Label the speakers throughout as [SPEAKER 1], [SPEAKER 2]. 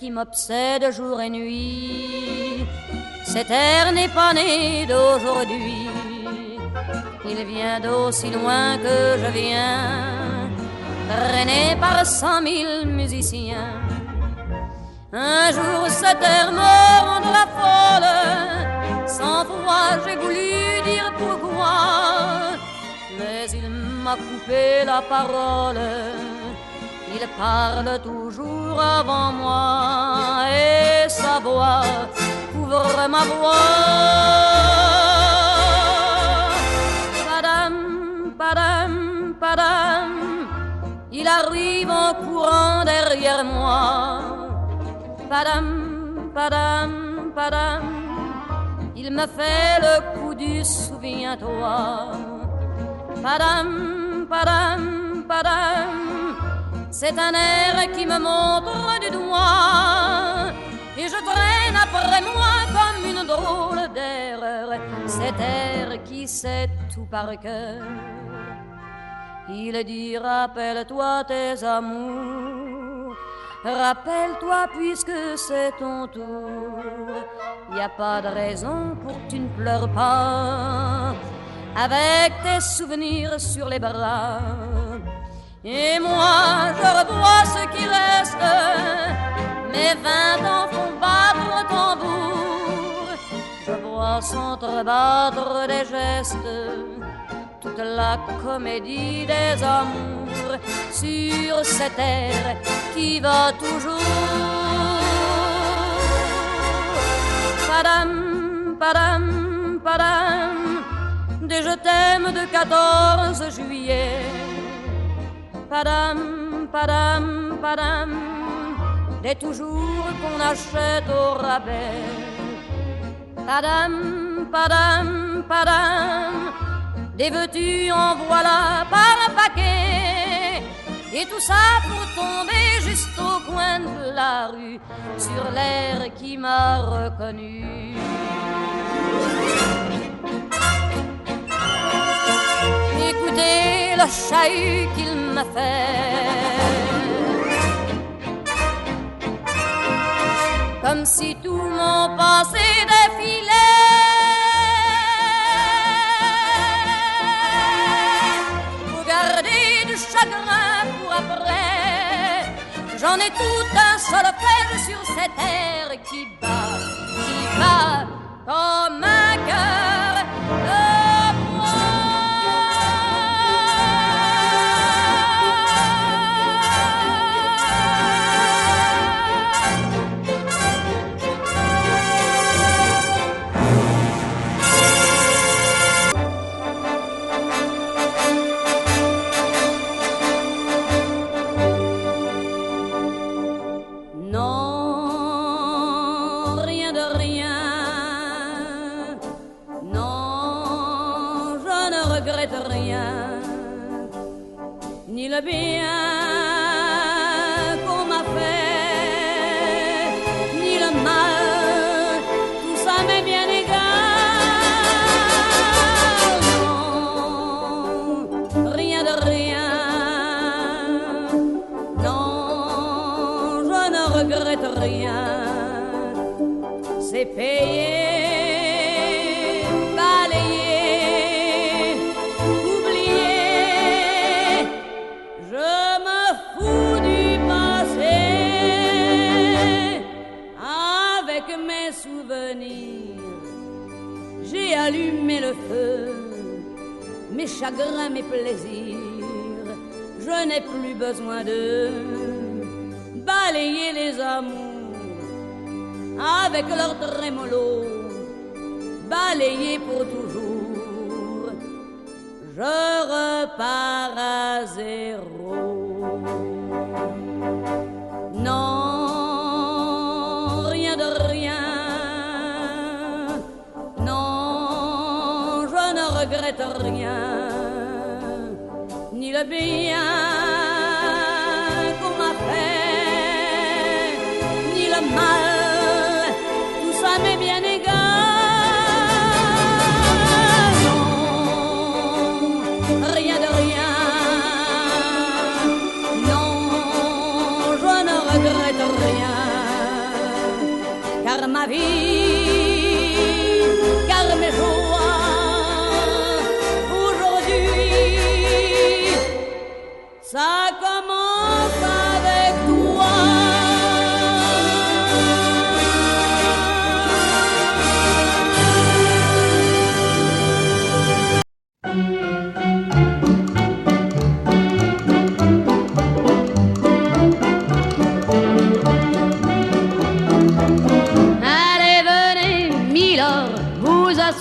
[SPEAKER 1] qui m'obsède jour et nuit. Cet air n'est pas né d'aujourd'hui, il vient d'aussi loin que je viens, traîné par 100 000 musiciens. Un jour cet air me rendra folle, sans foi j'ai voulu dire pourquoi, mais il m'a coupé la parole. Il parle toujours avant moi et sa voix couvre ma voix. Padam, padam, padam, il arrive en courant derrière moi. Padam, padam, padam, il me fait le coup du souviens-toi. Padam, padam, padam, c'est un air qui me montre du doigt et je traîne après moi comme une drôle d'erreur cet air qui sait tout par cœur. Il dit rappelle-toi tes amours, rappelle-toi puisque c'est ton tour. Y a pas de raison pour que tu ne pleures pas avec tes souvenirs sur les bras. Et moi je revois ce qui reste, mes 20 ans font battre le tambour. Je vois s'entrebattre des gestes, toute la comédie des amours sur cette air qui va toujours. Padam, padam, padam, des je t'aime de 14 juillet. Padam, padam, padam, des toujours qu'on achète au rabais. Padam, padam, padam, des veux-tu en voilà par un paquet. Et tout ça pour tomber juste au coin de la rue sur l'air qui m'a reconnu. Écoutez le chahut qu'il m'a fait, comme si tout mon passé défilait. Faut garder du chagrin pour après, j'en ai tout un solfège sur cette air qui bat comme un cœur de bois. Ni le bien qu'on m'a fait, ni le mal, tout ça m'est bien égal. Non, rien de rien, non, je ne regrette rien. C'est payé. J'ai allumé le feu, mes chagrins, mes plaisirs. Je n'ai plus besoin de balayer les amours avec leur trémolo, balayer pour toujours. Je repars à zéro. Non, rien de rien. Je ne regrette rien, ni le bien qu'on m'a fait, ni le mal, tout ça m'est bien égal. Non, rien de rien, non, je ne regrette rien. ma vie, car mes joies aujourd'hui, ça commence avec toi.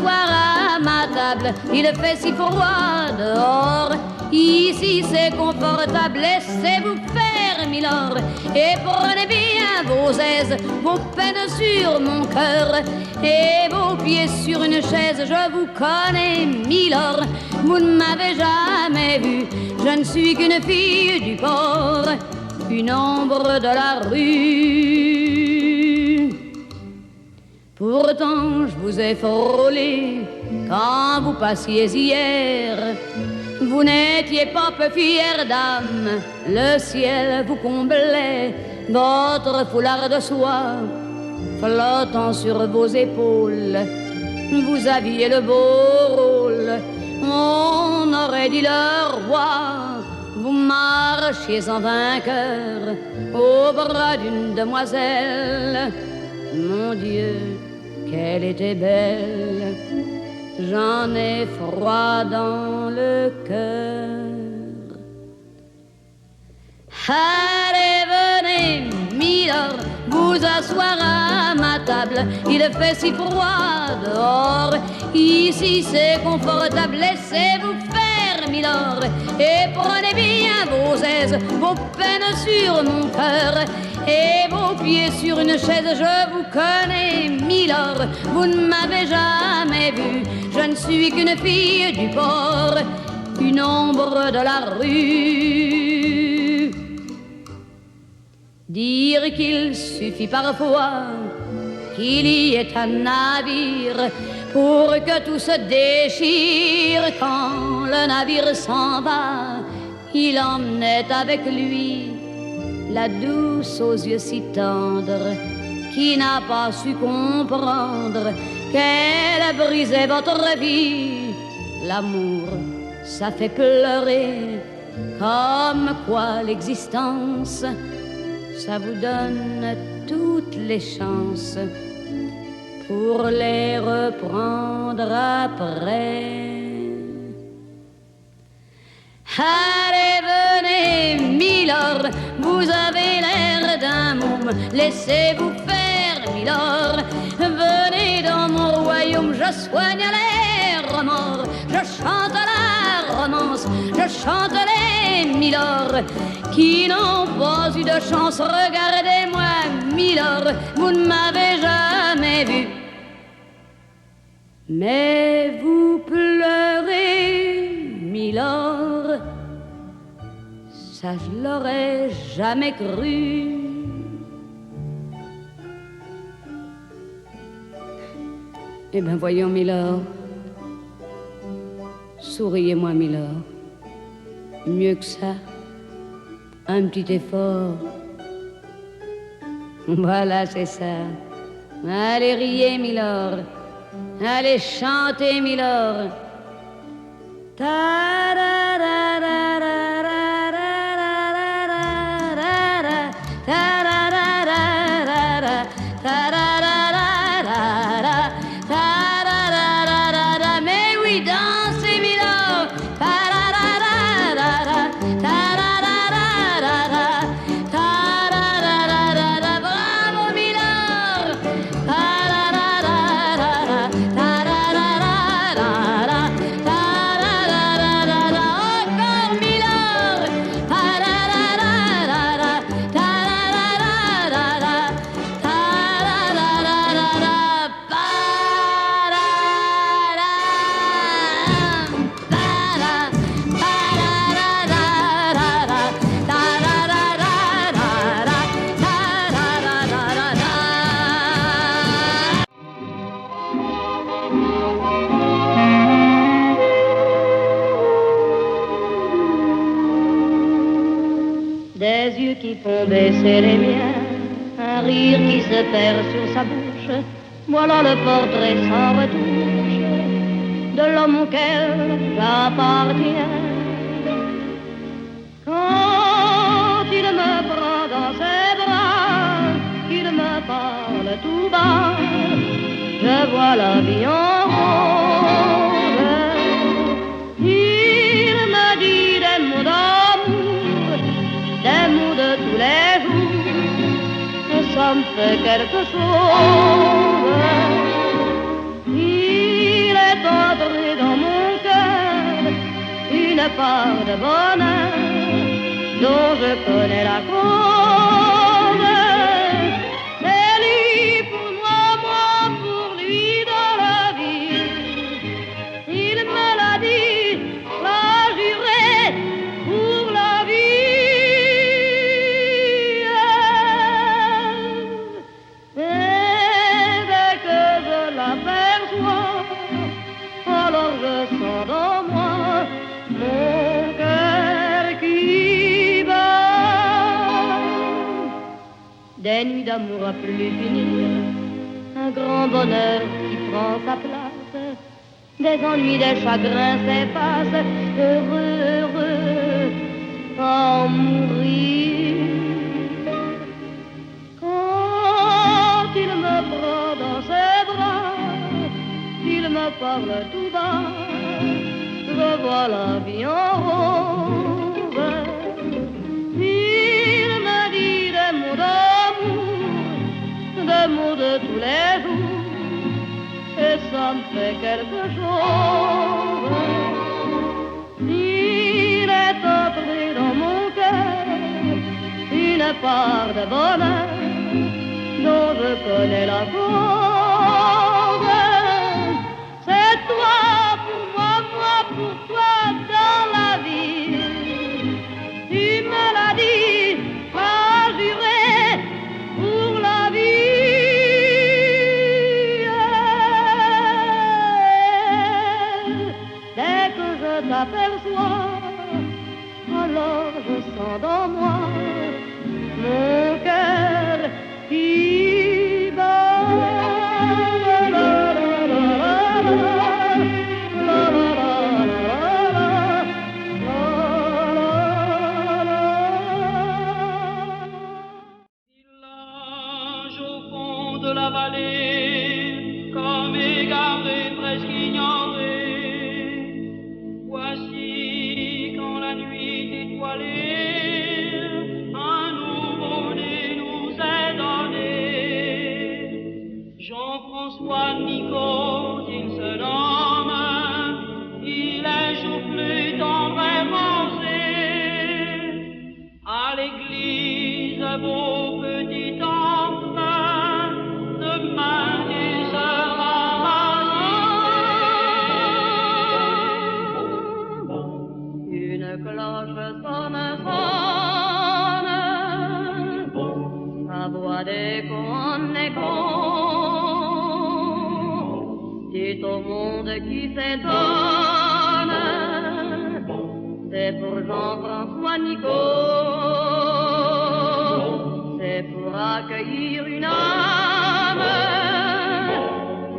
[SPEAKER 1] À ma table, il fait si froid dehors. Ici c'est confortable, laissez-vous faire, milord, et prenez bien vos aises, vos peines sur mon cœur et vos pieds sur une chaise. Je vous connais, milord, vous ne m'avez jamais vu. Je ne suis qu'une fille du port, une ombre de la rue. Pourtant je vous ai frôlé quand vous passiez hier. Vous n'étiez pas peu fière d'âme, le ciel vous comblait, votre foulard de soie flottant sur vos épaules. Vous aviez le beau rôle, on aurait dit le roi. Vous marchiez en vainqueur au bras d'une demoiselle. Mon Dieu, qu'elle était belle, j'en ai froid dans le cœur. Allez, venez, milord, vous asseoir à ma table. Il fait si froid dehors, ici c'est confortable. Laissez-vous faire, milord, et prenez bien vos aises, vos peines sur mon cœur et vos pieds sur une chaise. Je vous connais, milord, vous ne m'avez jamais vu. Je ne suis qu'une fille du port, une ombre de la rue. Dire qu'il suffit parfois qu'il y ait un navire pour que tout se déchire. Quand le navire s'en va, il emmenait avec lui la douce aux yeux si tendres, qui n'a pas su comprendre qu'elle a brisé votre vie. L'amour, ça fait pleurer, comme quoi l'existence, ça vous donne toutes les chances pour les reprendre après. Allez, venez, milord, vous avez l'air d'un môme, laissez-vous faire, milord. Venez dans mon royaume, je soigne les remords, je chante la romance, je chante les milords qui n'ont pas eu de chance. Regardez-moi, milord, vous ne m'avez jamais vu, mais vous pleurez, milord, ça je l'aurais jamais cru. Eh ben voyons, milord, souriez-moi, milord. Mieux que ça, un petit effort. Voilà, c'est ça. Allez, riez, milord. Allez, chantez, milord. Mais oui, dansez, milord. Bravo, milord. Encore, milord. Des yeux qui font baisser les miens, un rire qui se perd sur sa bouche, touche, voilà le portrait sans retouche de l'homme auquel j'appartiens. Quand il me prend dans ses bras, qu'il me parle tout bas, je vois la vie en rose. Il me dit des mots d'amour, des mots de tous les jours, et ça me fait quelque chose. Il est entré dans mon cœur une part de bonheur dont je connais la cause. C'est lui pour moi, moi pour lui dans la vie. Il me l'a dit, l'a juré pour la vie. Et dès que je l'aperçois, alors je sens dans moi mon cœur qui bat. Des nuits d'amour à plus finir, un grand bonheur qui prend sa place, des ennuis, des chagrins s'effacent, heureux, heureux, à en mourir. Quand il me prend dans ses bras, il me parle tout bas, je vois la vie en rose. Il me dit des mots d'amour, des mots de tous les jours, et ça me fait quelque chose. Il est entré dans mon cœur une part de bonheur dont je connais la cause. C'est toi pour moi, moi pour toi dans la vie. Tu me l'as dit, m'as juré pour la vie. Dès que je t'aperçois, alors je sens dans moi mon cœur qui bat.
[SPEAKER 2] Village au fond de la vallée, comme égaré, presque ignoré. Voici quand la nuit étoilée, un nouveau-né nous est donné. Jean-François Nico, il se nomme, il est joufflu, tendre et rosé. À l'église, beau petit enfant, demain tu seras marié.
[SPEAKER 1] Une cloche sonne, sonne, sa voix d'écho en écho, dit au monde qui s'étonne, c'est pour Jean-François Nico, c'est pour accueillir une âme,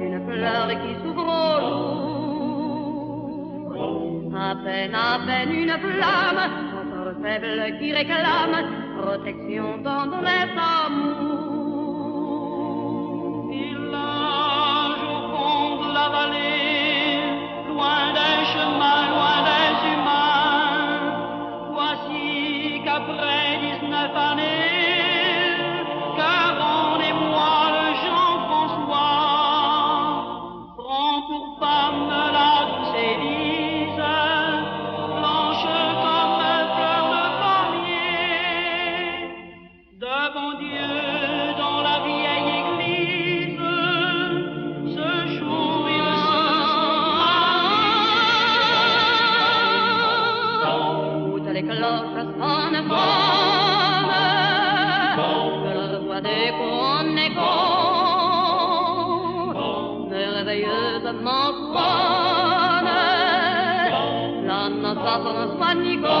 [SPEAKER 1] une fleur qui s'ouvre au jour, à peine une flamme, encore faible qui réclame protection, tendresse, amour.
[SPEAKER 2] Village au fond de la vallée, loin des chemins, loin des humains. Voici qu'après 19 années, Caron et moi, le Jean-François, prend pour femme la douce Élise, blanche comme fleur de palmier. Devant Dieu, dans la vieille église, ce jour il se
[SPEAKER 1] Toutes les cloches sonnent, sonnent, que leur voix d'écho en écho, merveilleusement sonne, la noce à François Nico,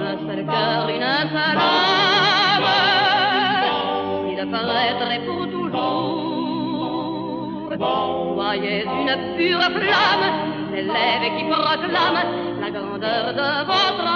[SPEAKER 1] un seul cœur, une seule âme, il disparaîtrait pour toujours. Voyez une pure flamme s'élève et qui proclame la grandeur de votre